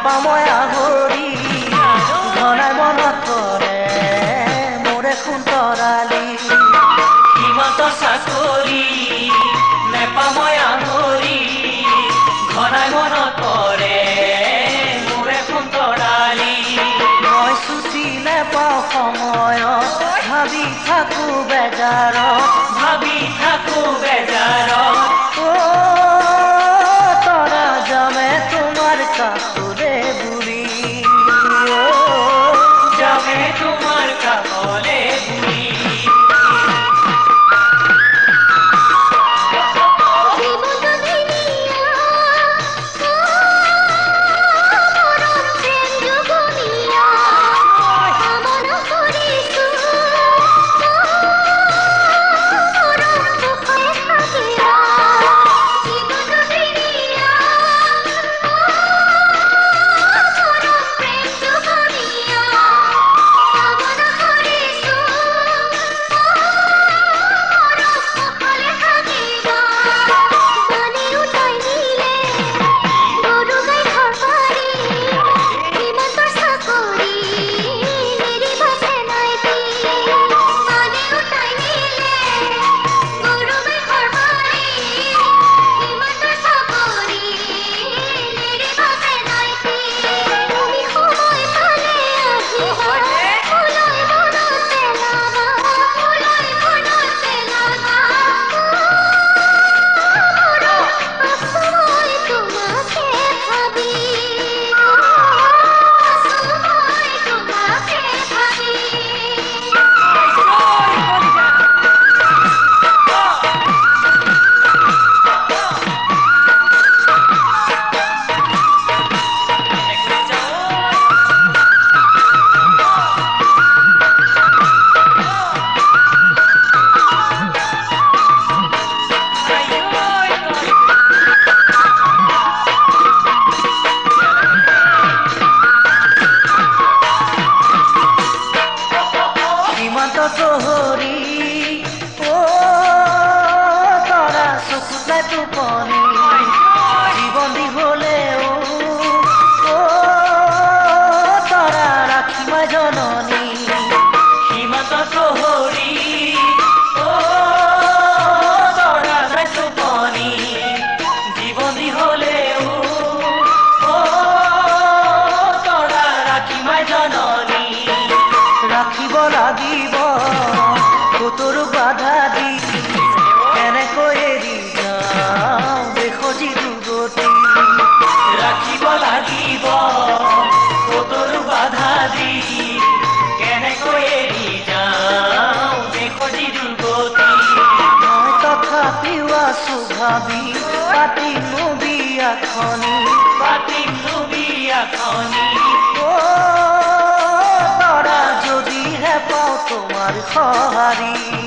নেপাওঁ মই আহৰি ঘনাই মনত পৰে মোৰে সুন্তৰালী হিমন্ত চাকৰি নেপাওঁ মই আহৰি ঘনাই মনত পৰে মোৰে সুন্তৰালী মই ছুটি নেপাওঁ সময়ত ভাবি থাকোঁ বেজাৰত ভাবি থাকোঁ বেজাৰত তৰা যামে তোমাৰ কাষৰে বুঢ়ী যাবে তোমার কাকলে বুড়ি প্রহরী তরা চকুতে টোপনি জীবন দীঘলেও তরা রাখিবা জননী হিমন্ত প্রহরী তরা টোপনি জীবন হলেও তরা রাখিবা জননী রাখিব লাগিব তোর বাধা দি কেনেকৈ এৰি যাওঁ দেখি দুগতি ৰাখিব লাগিব তোৰ বাধা দি কেনেকৈ এৰি যাওঁ দেখি দুৰ্গতি মই তথাপিও আছো ভাবি পাতিম বিয়াখনি পাতিম বিয়াখনি তৰা যদিহে পাওঁ তোমাৰ সঁহাৰি